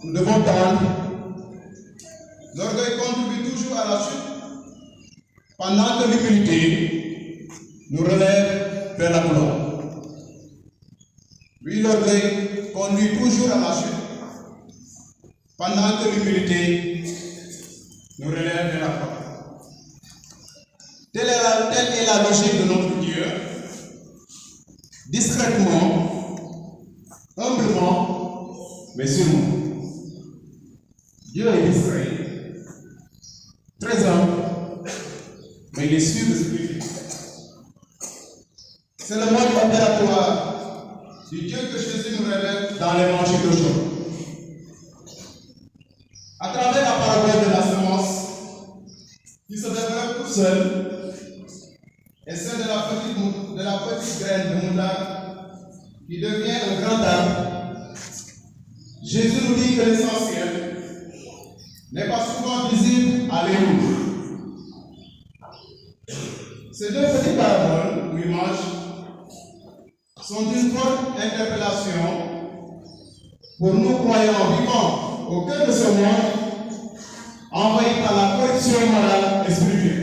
nous devons prendre. L'orgueil contribue toujours à la chute, pendant que l'humilité nous relève vers la gloire. Oui, l'orgueil conduit toujours à la chute, pendant que l'humilité nous relève vers la gloire. Telle est la logique de notre Dieu. Discrètement, humblement, mais sûrement. Dieu est discret, très humble, mais il est sûr de ce qu'il fait. C'est le mode opératoire du Dieu que Jésus nous révèle dans l'évangile d'aujourd'hui. À travers la parabole de la semence, qui se développe tout seul, et celle de la petite graine de moutarde qui devient un grand arbre, Jésus nous dit que l'essentiel n'est pas souvent visible à l'œil nu. Ces deux petites paraboles ou images sont une forte interpellation pour nous croyants vivants au cœur de ce monde envahi par la corruption morale et spirituelle.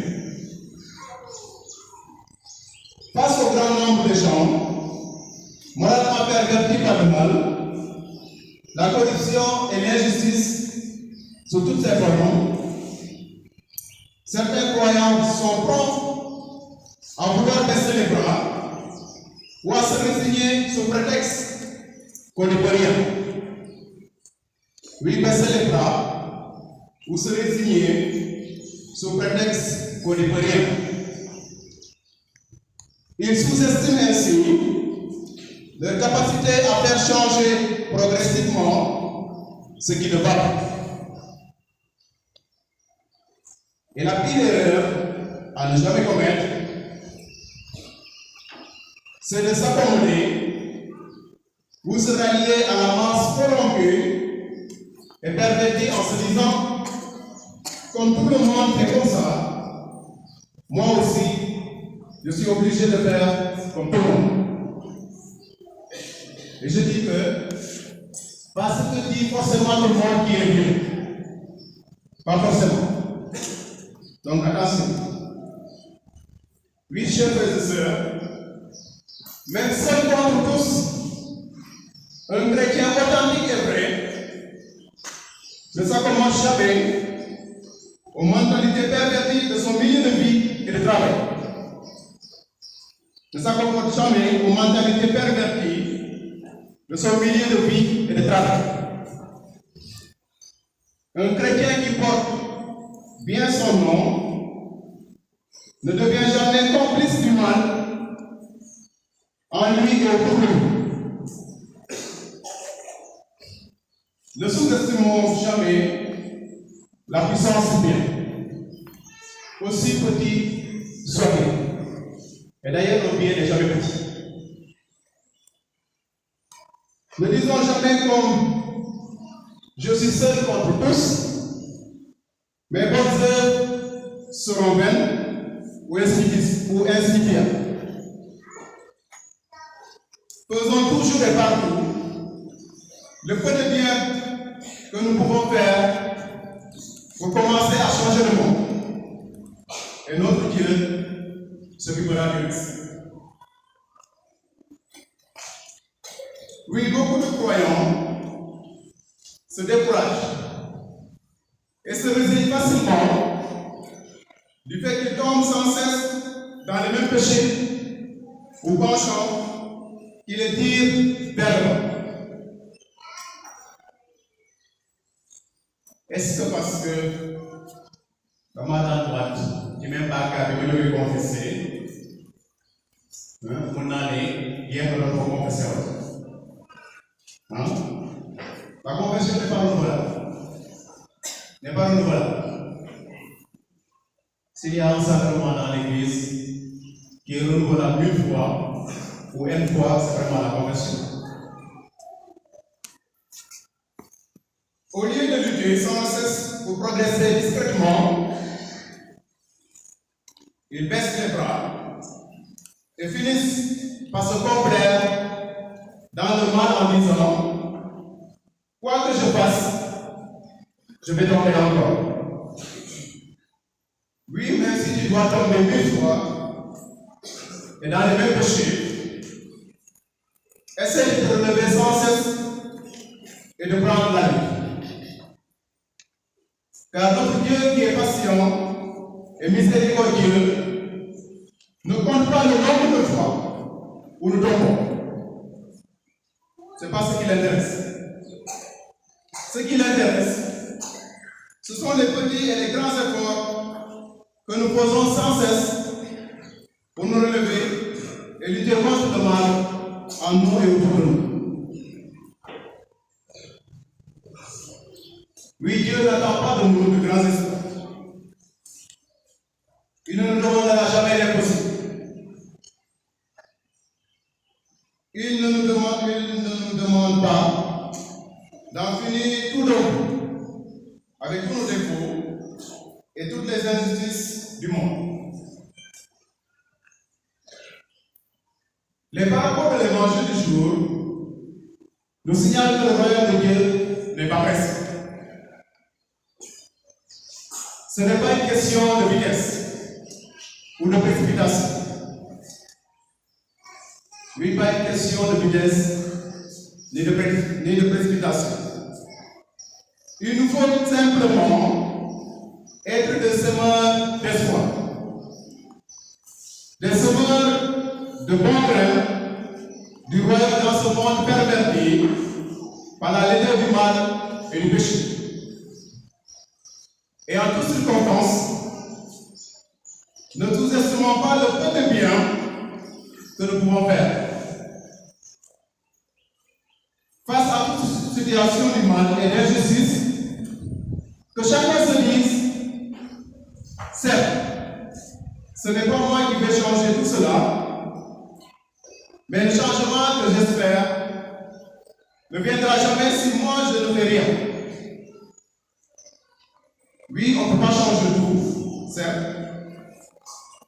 Face au grand nombre de gens, moralement pervertis par le mal, la corruption et l'injustice sous toutes ses formes, certains croyants sont prompts à vouloir baisser les bras ou à se résigner sous prétexte qu'on ne peut rien. Oui, baisser les bras ou se résigner sous prétexte qu'on ne peut rien. Ils sous-estiment ainsi leur capacité à faire changer progressivement ce qui ne va pas. Et la pire erreur à ne jamais commettre, c'est de s'accommoder ou se rallier à la masse corrompue et pervertie en se disant, comme tout le monde fait comme ça, moi aussi, je suis obligé de faire comme tout le monde. Et je dis que, parce que dit forcément tout le monde qui est mieux. Pas forcément. Donc attention. Oui, chers frères et sœurs, même seul contre tous, un chrétien authentique et vrai ne s'accommode jamais aux mentalités perverties de son milieu de vie et de travail. Ne s'accommode jamais aux mentalités perverties de son milieu de vie et de travail. Un chrétien qui porte bien son nom ne devient jamais complice du mal en lui et autour de lui. Ne sous-estimons jamais la puissance du bien, aussi petit soit-il. Et d'ailleurs, le bien n'est jamais petit. Ne disons jamais comme je suis seul contre tous, mes bonnes œuvres seront vaines ou insignifiantes. Faisons toujours et partout le peu de bien que nous pouvons faire pour commencer à changer le monde. Et notre Dieu s'occupera du reste. Oui, beaucoup de croyants se découragent et se résignent facilement du fait qu'ils tombent sans cesse dans les mêmes péchés ou penchants qui les tirent vers le bas. Est-ce que parce que dans ma droite, qui même pas qu'à me confesser, mon année, hier, on a confessé. La confession n'est pas renouvelable. N'est pas renouvelable. S'il y a un sacrement dans l'église qui est renouvelable une fois ou une fois, c'est vraiment la confession. Au lieu de lutter sans cesse pour progresser discrètement, ils baissent les bras et finissent par se complaire dans le mal en disant, quoi que je fasse, Je vais tomber encore. Oui, même si tu dois tomber 1000 fois et dans les mêmes péchés, essaie de te relever sans cesse et de prendre la vie. Car notre Dieu qui est patient et miséricordieux ne compte pas le nombre de fois où nous tombons. Ce n'est pas ce qui l'intéresse. Ce qui l'intéresse, ce sont les petits et les grands efforts que nous faisons sans cesse pour nous relever et lutter contre le mal en nous et autour de nous. Oui, Dieu n'attend pas de nous de grands espoirs. Il ne nous demandera jamais l'impossible. Il ne nous demande pas d'en finir tout d'un avec tous nos défauts et toutes les injustices du monde. Les paraboles de l'évangile du jour nous signalent que le royaume de Dieu n'est pas pressé. Ce n'est pas une question de vitesse ou de précipitation. Oui, pas une question de vitesse ni de précipitation. Il nous faut simplement être des semeurs d'espoir, des semeurs de bon grain du royaume dans ce monde perverti par la laideur du mal et du péché. Et en toutes circonstances, ne sous-estimons pas le peu de bien que nous pouvons faire. Face à toute situation du mal et d'injustice, que chacun se dise, certes, ce n'est pas moi qui vais changer tout cela, mais le changement que j'espère ne viendra jamais si moi je ne fais rien. Oui, on ne peut pas changer tout, certes,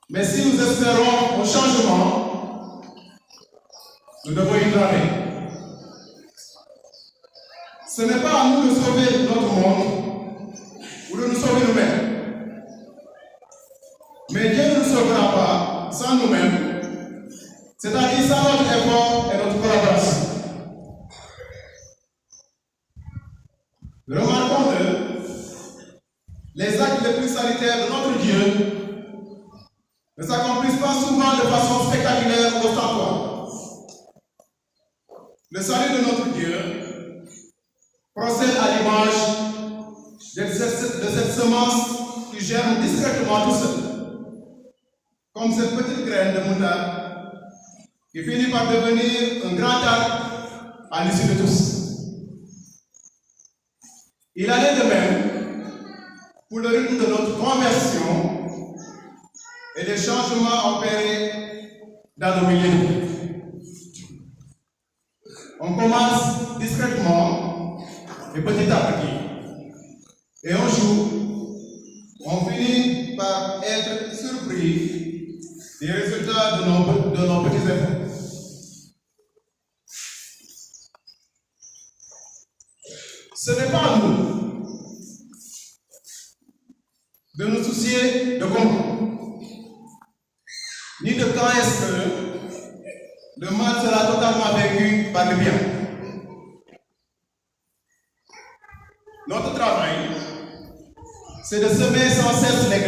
mais si nous espérons au changement, nous devons y travailler. Ce n'est pas à nous de sauver notre monde ou de nous sauver nous-mêmes. Mais Dieu ne nous sauvera pas sans nous-mêmes, c'est-à-dire sans notre effort et notre collaboration. Remarquons-le, les actes les plus salutaires de notre Dieu ne s'accomplissent pas souvent de façon spectaculaire ou ostentatoire. Le salut de notre Dieu procède à l'image de cette semence qui germe discrètement tout seul, comme cette petite graine de moutarde qui finit par devenir un grand arbre à l'issue de tous. Il en est de même pour le rythme de notre conversion et des changements opérés dans nos milieux. On commence discrètement et petit à petit. Et un jour, on finit par être surpris des résultats de nos petits efforts. Ce n'est pas à nous de nous soucier de comment, ni de quand est-ce que le mal sera totalement vaincu par le bien. Notre travail, c'est de semer sans cesse les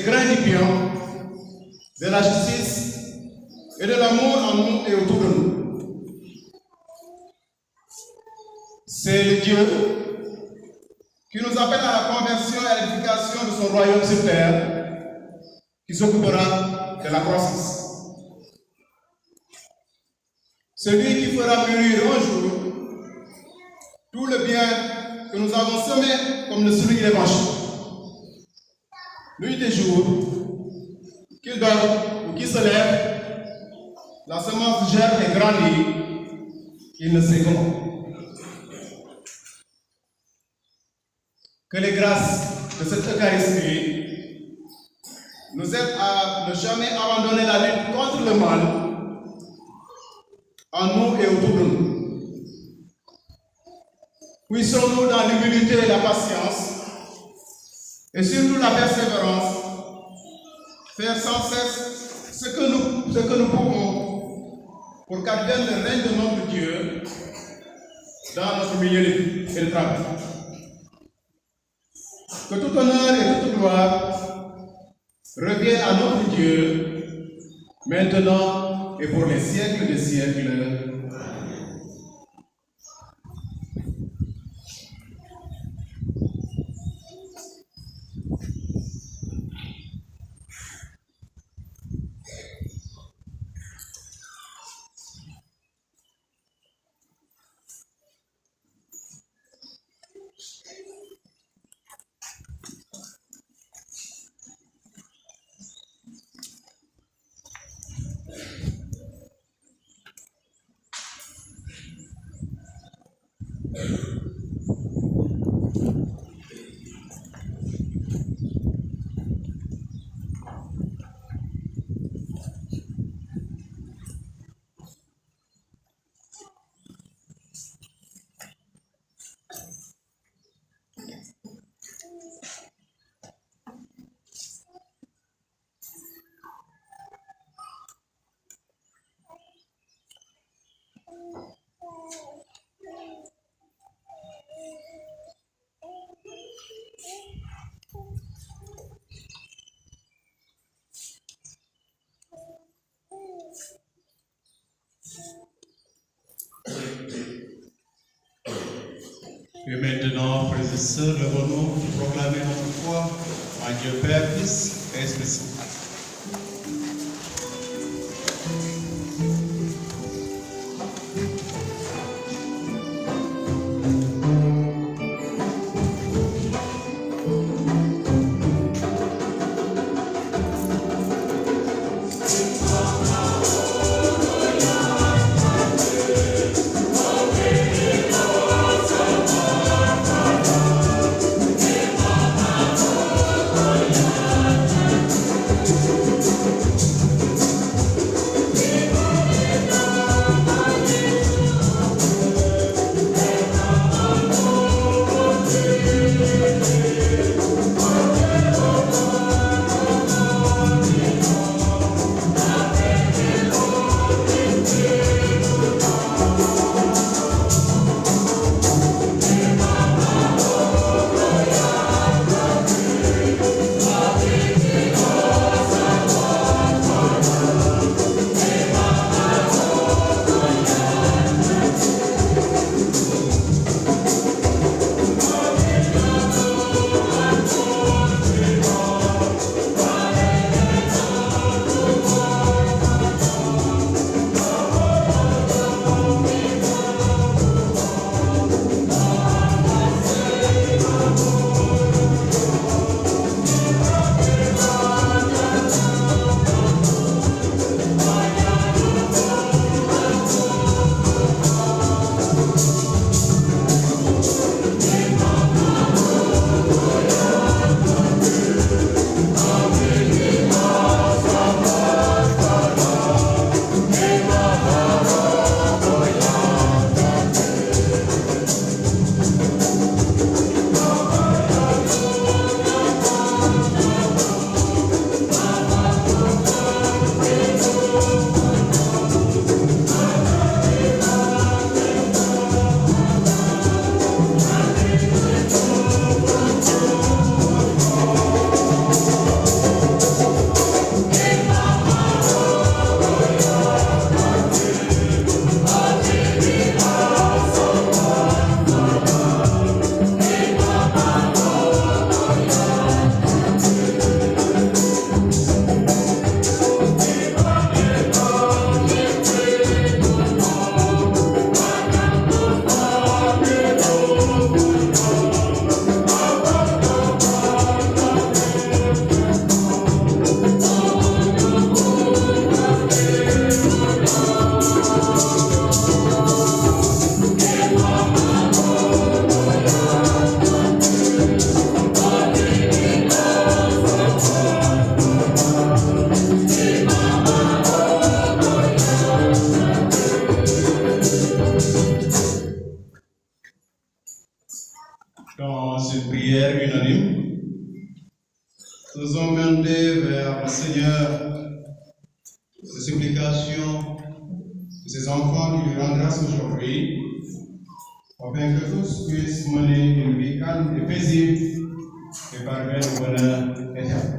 grains du bien, de la justice et de l'amour en nous et autour de nous. C'est le Dieu qui nous appelle à la conversion et à l'édification de son royaume sur terre, qui s'occupera de la croissance. Celui qui fera mûrir un jour tout le bien que nous avons semé comme le souligne l'Évangile. Nuit et jour, qu'il dort ou qu'il se lève, la semence germe et grandit, il ne sait comment. Que les grâces de cette Eucharistie nous aident à ne jamais abandonner la lutte contre le mal en nous et autour de nous. Puissons-nous dans l'humilité et la patience, et surtout la persévérance, faire sans cesse ce que nous pouvons pour qu'advienne le règne de notre Dieu dans notre milieu de vie et de travail. Que tout honneur et toute gloire reviennent à notre Dieu, maintenant et pour les siècles des siècles. Et maintenant, frères et sœurs, levons-nous pour proclamer notre foi en Dieu Père, Fils et Esprit Saint. dans une prière unanime, nous sommes demandés vers le Seigneur de supplications de ses enfants qui lui rendent grâce aujourd'hui, afin que tous puissent mener une vie calme et paisible et parvenir au bonheur éternel.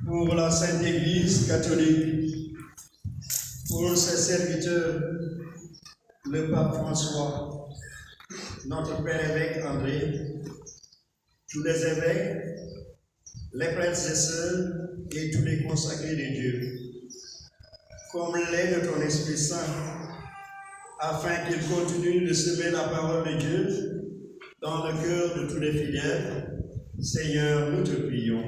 Pour la Sainte Église catholique, pour ses serviteurs, le pape François, notre Père évêque André, tous les évêques, les prêtres et sœurs et tous les consacrés de Dieu, comme l'est de ton Esprit Saint, afin qu'il continue de semer la parole de Dieu dans le cœur de tous les fidèles. Seigneur, nous te prions.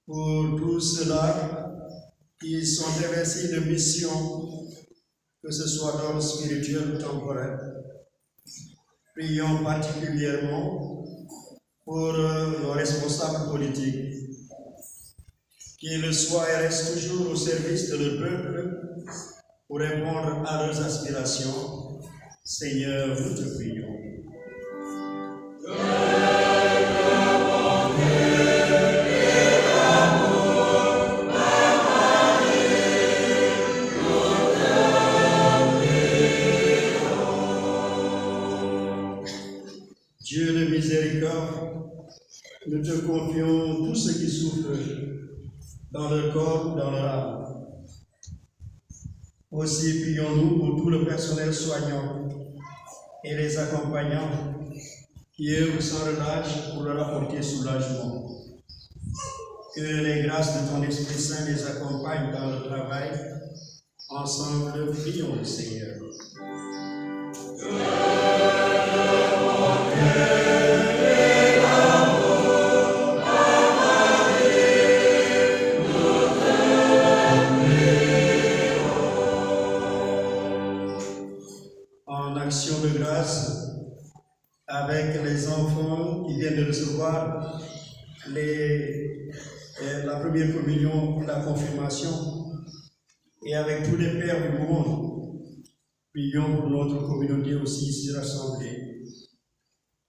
Pour tous ceux-là qui sont investis de mission, que ce soit d'ordre spirituel ou temporel, prions particulièrement pour nos responsables politiques, qu'ils soient et restent toujours au service de leur peuple pour répondre à leurs aspirations. Seigneur, nous te prions. Dieu de miséricorde, nous te confions tous ceux qui souffrent dans leur corps ou dans leur âme. Aussi prions-nous pour tout le personnel soignant et les accompagnants qui œuvrent sans relâche pour leur apporter soulagement. Que les grâces de ton Esprit Saint les accompagnent dans le travail. Ensemble, prions le Seigneur. En action de grâce, avec les enfants qui viennent de recevoir la première communion et la confirmation, et avec tous les pères du monde, prions pour notre communauté aussi ici rassemblée.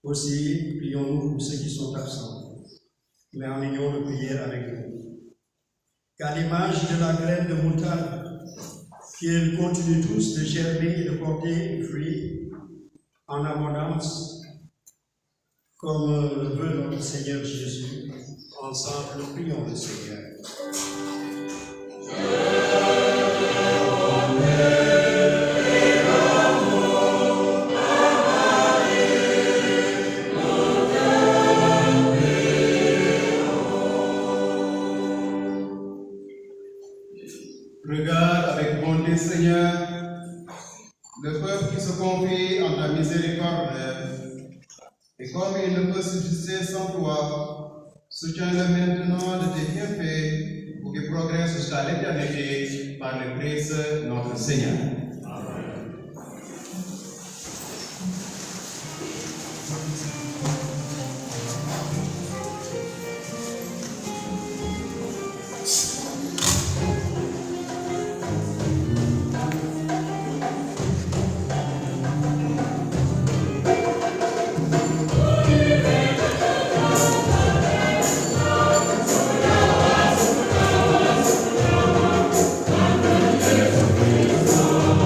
Aussi, prions-nous pour ceux qui sont absents, mais en union de prière avec nous. Qu'à l'image de la graine de moutarde, qu'ils continuent tous de germer et de porter fruit en abondance, comme le veut notre Seigneur Jésus. Ensemble, prions le Seigneur. Regarde avec bonté, Seigneur, le peuple qui se confie en ta miséricorde, et comme il ne peut subsister sans toi, soutiens-le maintenant de tes bienfaits pour qu'il progresse jusqu'à l'éternité par le Christ notre Seigneur. Oh,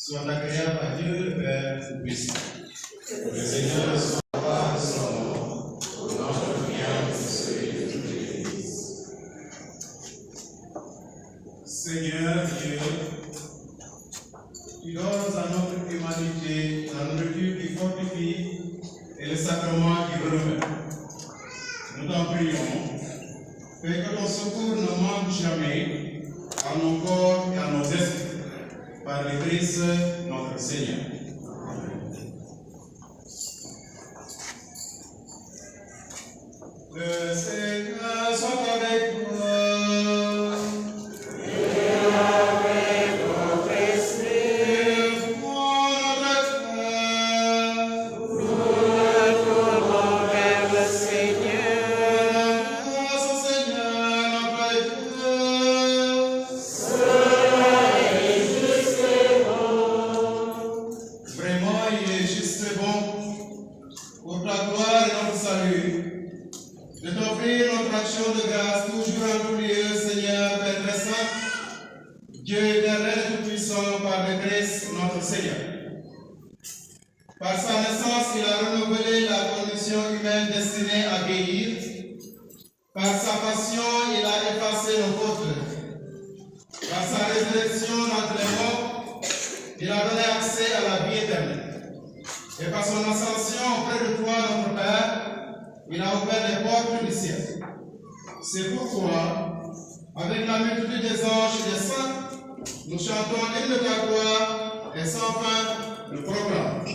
soit agréable à Dieu le Père Tout-Puissant. Le Seigneur soit par son nom, au nom de bien de celui de toute l'Église. Seigneur Dieu, tu donnes à notre humanité la nourriture qui fortifie et le sacrement qui renouvelle. Nous t'en prions, fais que ton secours ne manque jamais à nos corps et à nos esprits, par le Christ notre Seigneur. Le Seigneur soit avec vous. Par sa naissance, il a renouvelé la condition humaine destinée à vieillir. Par sa passion, il a effacé nos fautes. Par sa résurrection d'entre les morts, il a donné accès à la vie éternelle. Et par son ascension auprès de toi, notre Père, il a ouvert les portes du ciel. C'est pourquoi, avec la multitude des anges et des saints, nous chantons l'hymne de ta gloire et sans fin le proclame.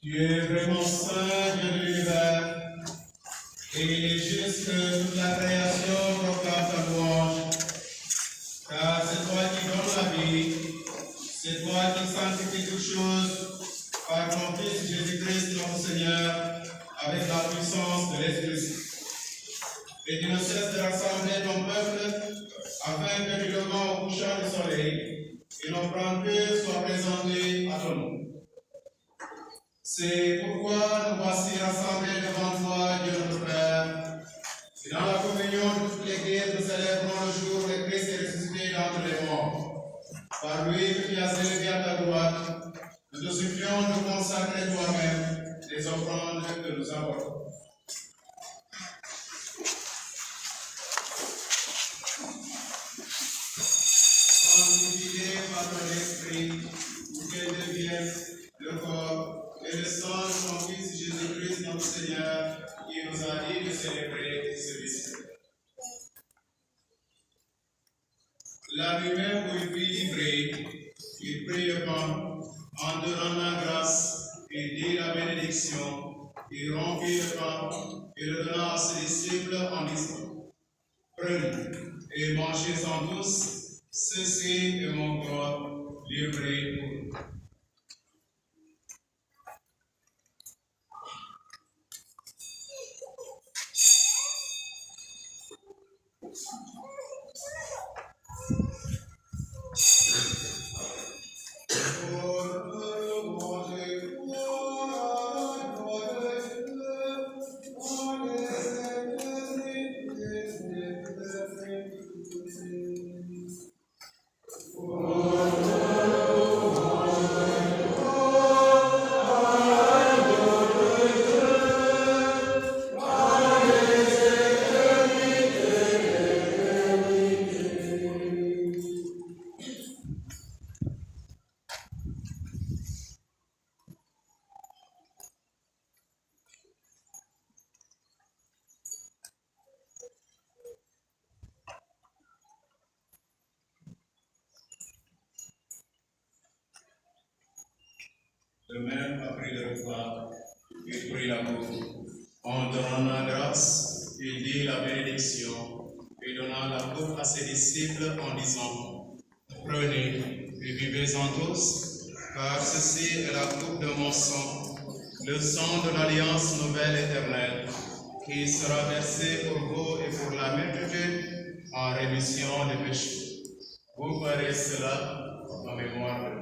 Tu es vraiment saint, Dieu de l'univers, et il est juste que toute la création proclame ta louange, car c'est toi qui donnes la vie, c'est toi qui sanctifies toutes choses par ton Fils Jésus-Christ notre Seigneur, avec la puissance de l'Esprit Saint. Et tu ne cesses de rassembler ton peuple, afin que du levant au couchant du soleil, une offrande pure soit présentée à ton nom. C'est pourquoi nous voici rassemblés devant toi, Dieu notre Père. Et dans la communion de toute l'Église, nous célébrons le jour où le Christ est ressuscité d'entre les morts. Par lui que tu as élevé à ta droite, nous te supplions de consacrer toi-même les offrandes que nous apportons. Sanctifié par ton esprit, pour qu'elle devienne le corps et le sang de son Fils Jésus-Christ notre Seigneur, qui nous a dit de célébrer ce mystère. La nuit même où il fut livré, il prit le pain, en te rendant grâce, il dit la bénédiction, il rompit le pain et le donna à ses disciples en disant: Prenez et mangez-en tous, ceci est mon corps livré pour vous. même après le repas, il prit la coupe. En donnant la grâce, il dit la bénédiction et donna la coupe à ses disciples en disant: Prenez et buvez-en tous, car ceci est la coupe de mon sang, le sang de l'alliance nouvelle éternelle, qui sera versé pour vous et pour la multitude en rémission des péchés. Vous ferez cela en mémoire de nous.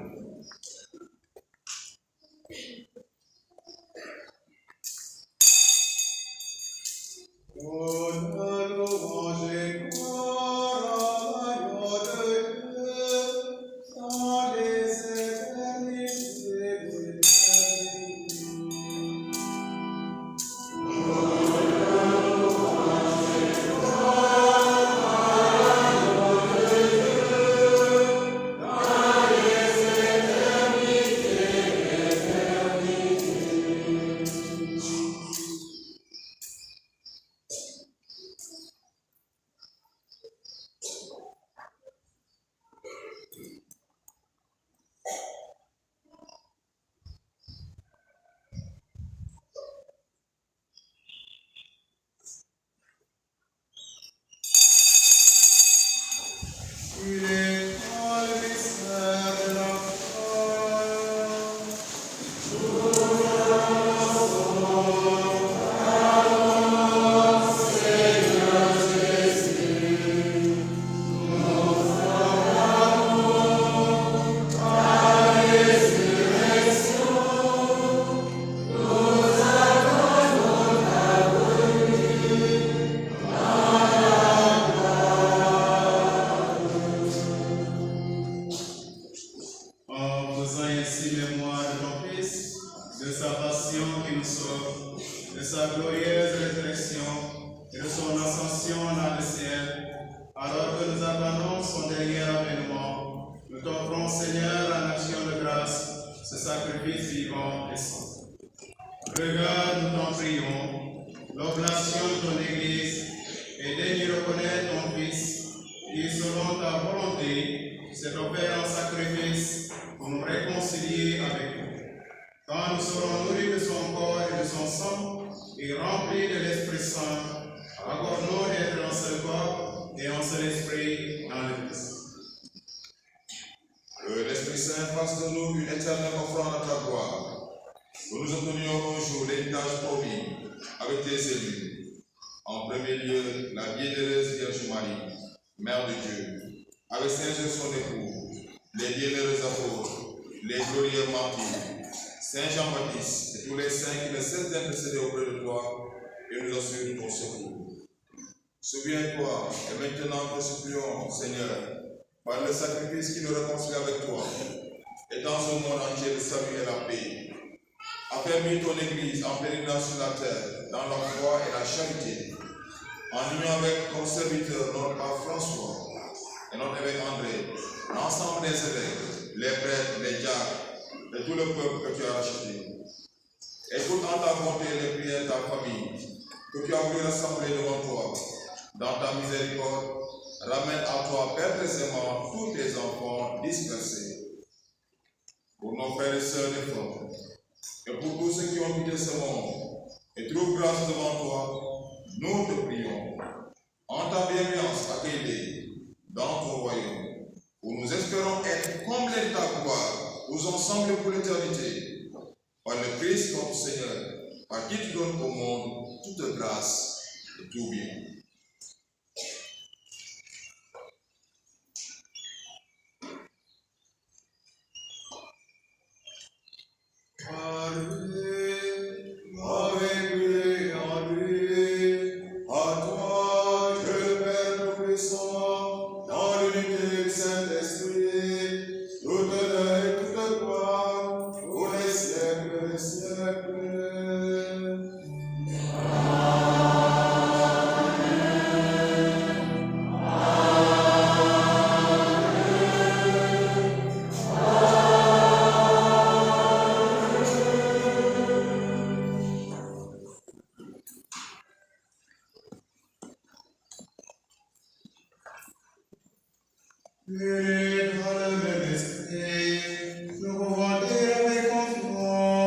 Souviens-toi, et maintenant te supplions, Seigneur, par le sacrifice qui nous réconcilie avec toi, et dans ce monde entier le salut et la paix. Affermis ton Église en pèlerinage sur la terre, dans la foi et la charité, en union avec ton serviteur, notre Père François, et notre évêque André, l'ensemble des évêques, les prêtres, les diacres, et tout le peuple que tu as racheté. Écoute en ta bonté les prières de ta famille, que tu as voulu rassembler devant toi. Dans ta miséricorde, ramène à toi perpétuellement tous tes enfants dispersés. Pour nos frères et sœurs des frères, et pour tous ceux qui ont quitté ce monde, et trouvent grâce devant toi, nous te prions. En ta bienveillance, accueille-les dans ton royaume, où nous espérons être comblés de ta gloire, tous ensemble pour l'éternité. Par le Christ notre Seigneur, par qui tu donnes au monde toute grâce et tout bien. Et dans le même esprit, nous pouvons dire avec confiance.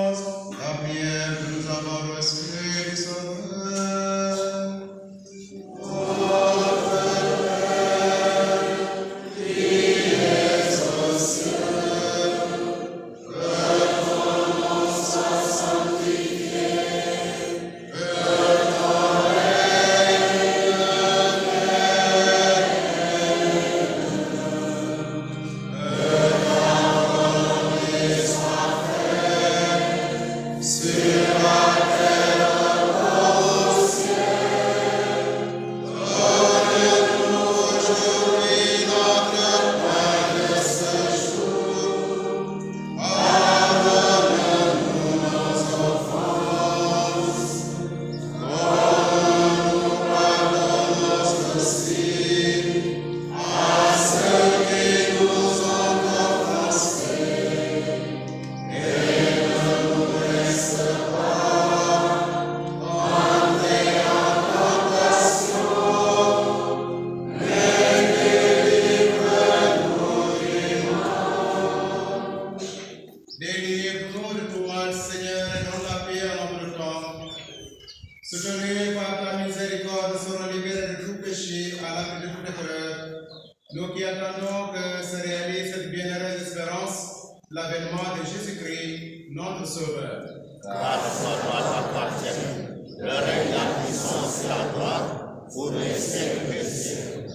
Nous qui attendons que se réalise cette bienheureuse espérance, l'avènement de Jésus-Christ, notre Sauveur. Car toi t'appartienne le règne, la puissance et la gloire pour les siècles des siècles.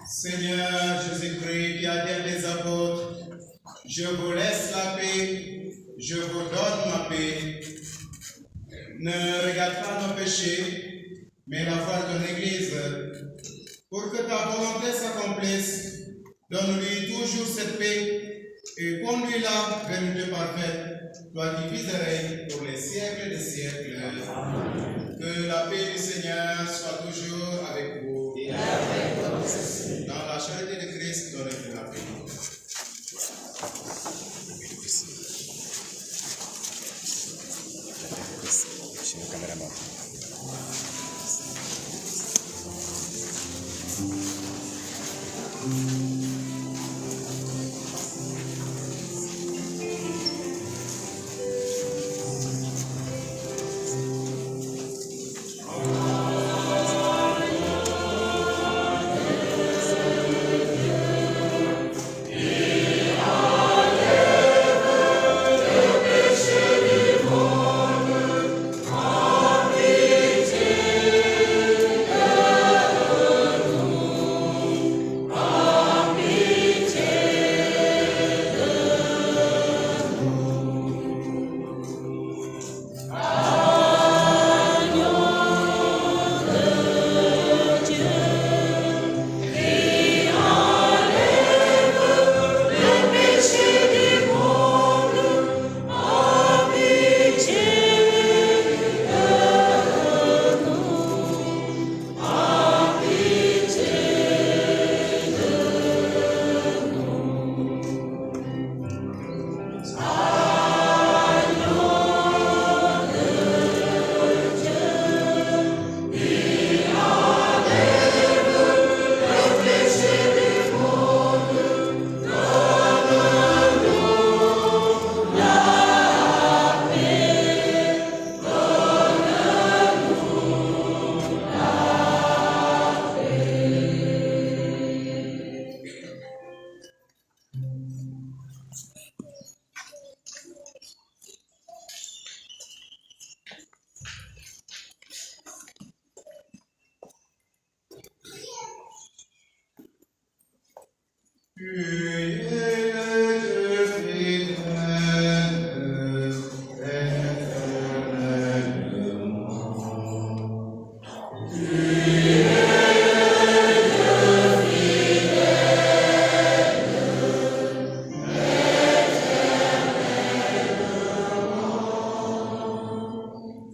Seigneur Jésus-Christ, qui a dit à tes apôtres, je vous laisse la paix, je vous donne ma paix. Ne regarde pas nos péchés, mais la foi de ton Église. Pour que ta volonté s'accomplisse, donne-lui toujours cette paix et conduis-la vers une paix parfaite, toi qui vis et règnes pour les siècles des siècles. Que la paix du Seigneur soit toujours avec vous. Et avec votre esprit. Dans la charité de Christ, donnez-nous la paix.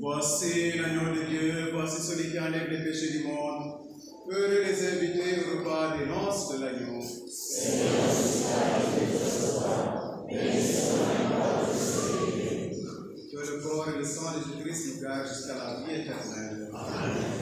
Voici l'agneau de Dieu, voici celui qui enlève les péchés du monde. Heureux les invités au repas des noces de l'agneau. Que le corps et le sang de Jésus-Christ nous gardent jusqu'à la vie éternelle. Amen.